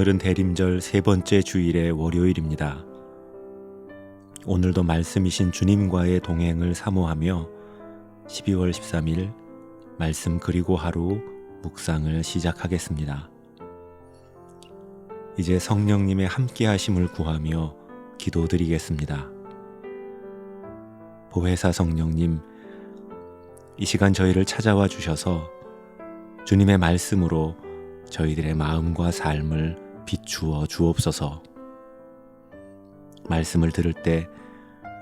오늘은 대림절 세 번째 주일의 월요일입니다. 오늘도 말씀이신 주님과의 동행을 사모하며 12월 13일 말씀 그리고 하루 묵상을 시작하겠습니다. 이제 성령님의 함께하심을 구하며 기도드리겠습니다. 보혜사 성령님, 이 시간 저희를 찾아와 주셔서 주님의 말씀으로 저희들의 마음과 삶을 비추어 주옵소서. 말씀을 들을 때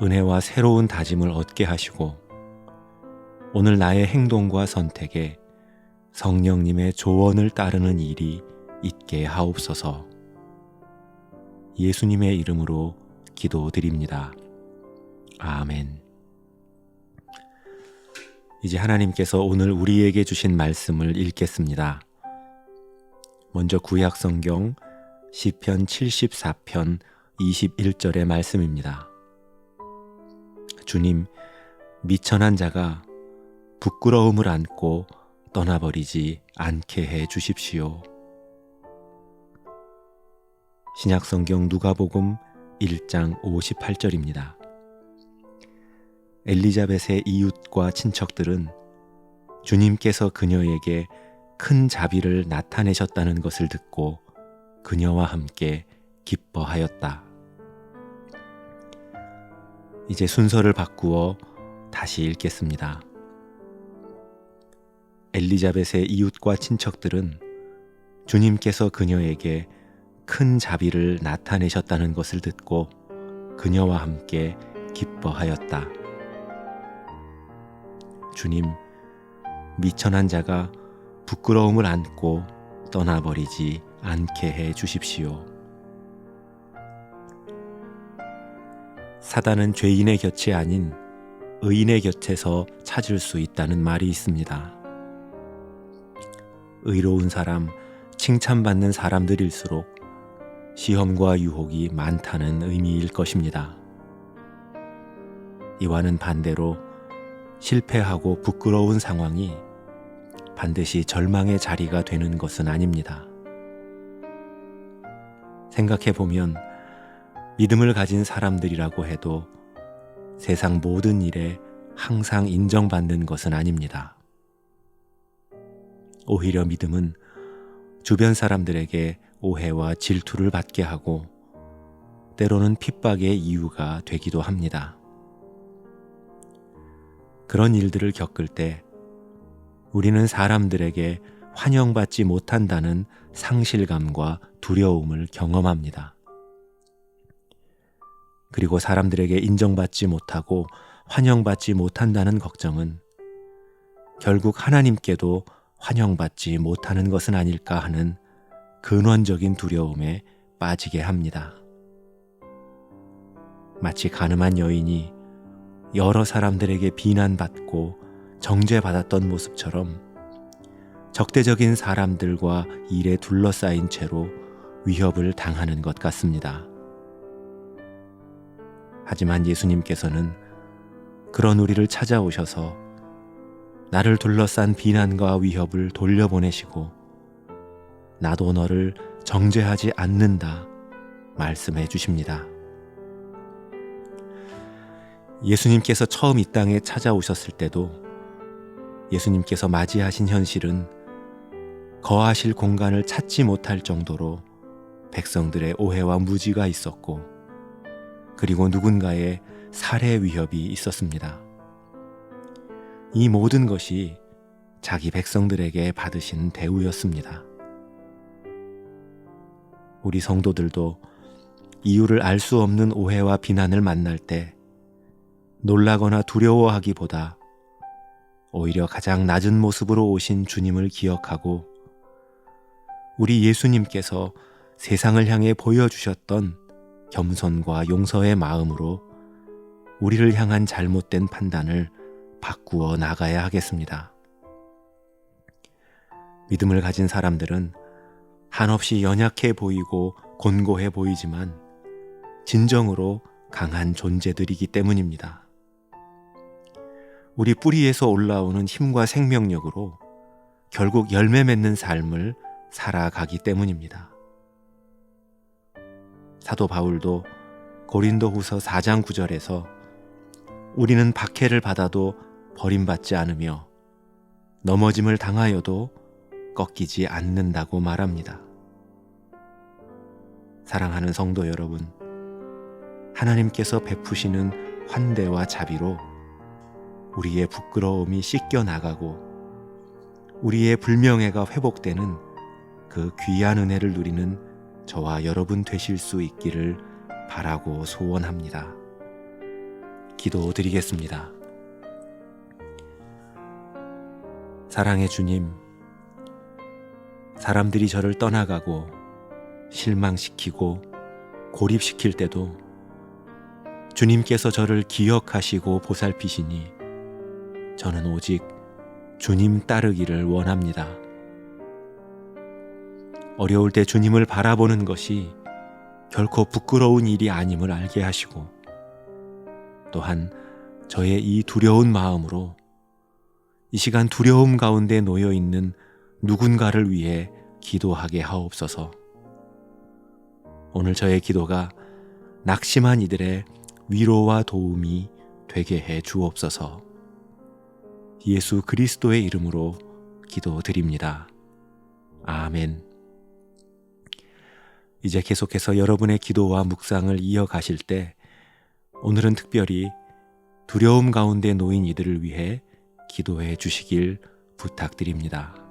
은혜와 새로운 다짐을 얻게 하시고 오늘 나의 행동과 선택에 성령님의 조언을 따르는 일이 있게 하옵소서. 예수님의 이름으로 기도드립니다. 아멘. 이제 하나님께서 오늘 우리에게 주신 말씀을 읽겠습니다. 먼저 구약 성경 시편 74편 21절의 말씀입니다. 주님, 미천한 자가 부끄러움을 안고 떠나버리지 않게 해 주십시오. 신약 성경 누가복음 1장 58절입니다. 엘리자벳의 이웃과 친척들은 주님께서 그녀에게 큰 자비를 나타내셨다는 것을 듣고 그녀와 함께 기뻐하였다. 이제 순서를 바꾸어 다시 읽겠습니다. 엘리자벳의 이웃과 친척들은 주님께서 그녀에게 큰 자비를 나타내셨다는 것을 듣고 그녀와 함께 기뻐하였다. 주님, 미천한 자가 부끄러움을 안고 떠나버리지 않게 해 주십시오. 사단은 죄인의 곁이 아닌 의인의 곁에서 찾을 수 있다는 말이 있습니다. 의로운 사람, 칭찬받는 사람들일수록 시험과 유혹이 많다는 의미일 것입니다. 이와는 반대로 실패하고 부끄러운 상황이 반드시 절망의 자리가 되는 것은 아닙니다. 생각해보면 믿음을 가진 사람들이라고 해도 세상 모든 일에 항상 인정받는 것은 아닙니다. 오히려 믿음은 주변 사람들에게 오해와 질투를 받게 하고 때로는 핍박의 이유가 되기도 합니다. 그런 일들을 겪을 때 우리는 사람들에게 환영받지 못한다는 상실감과 두려움을 경험합니다. 그리고 사람들에게 인정받지 못하고 환영받지 못한다는 걱정은 결국 하나님께도 환영받지 못하는 것은 아닐까 하는 근원적인 두려움에 빠지게 합니다. 마치 가늠한 여인이 여러 사람들에게 비난받고 정죄받았던 모습처럼 적대적인 사람들과 일에 둘러싸인 채로 위협을 당하는 것 같습니다. 하지만 예수님께서는 그런 우리를 찾아오셔서 나를 둘러싼 비난과 위협을 돌려보내시고 나도 너를 정죄하지 않는다 말씀해 주십니다. 예수님께서 처음 이 땅에 찾아오셨을 때도 예수님께서 맞이하신 현실은 거하실 공간을 찾지 못할 정도로 백성들의 오해와 무지가 있었고 그리고 누군가의 살해 위협이 있었습니다. 이 모든 것이 자기 백성들에게 받으신 대우였습니다. 우리 성도들도 이유를 알 수 없는 오해와 비난을 만날 때 놀라거나 두려워하기보다 오히려 가장 낮은 모습으로 오신 주님을 기억하고 우리 예수님께서 세상을 향해 보여주셨던 겸손과 용서의 마음으로 우리를 향한 잘못된 판단을 바꾸어 나가야 하겠습니다. 믿음을 가진 사람들은 한없이 연약해 보이고 곤고해 보이지만 진정으로 강한 존재들이기 때문입니다. 우리 뿌리에서 올라오는 힘과 생명력으로 결국 열매 맺는 삶을 살아가기 때문입니다. 사도 바울도 고린도후서 4장 9절에서 우리는 박해를 받아도 버림받지 않으며 넘어짐을 당하여도 꺾이지 않는다고 말합니다. 사랑하는 성도 여러분, 하나님께서 베푸시는 환대와 자비로 우리의 부끄러움이 씻겨나가고 우리의 불명예가 회복되는 그 귀한 은혜를 누리는 저와 여러분 되실 수 있기를 바라고 소원합니다. 기도드리겠습니다. 사랑의 주님, 사람들이 저를 떠나가고 실망시키고 고립시킬 때도 주님께서 저를 기억하시고 보살피시니 저는 오직 주님 따르기를 원합니다. 어려울 때 주님을 바라보는 것이 결코 부끄러운 일이 아님을 알게 하시고 또한 저의 이 두려운 마음으로 이 시간 두려움 가운데 놓여 있는 누군가를 위해 기도하게 하옵소서. 오늘 저의 기도가 낙심한 이들의 위로와 도움이 되게 해 주옵소서. 예수 그리스도의 이름으로 기도드립니다. 아멘. 이제 계속해서 여러분의 기도와 묵상을 이어가실 때 오늘은 특별히 두려움 가운데 놓인 이들을 위해 기도해 주시길 부탁드립니다.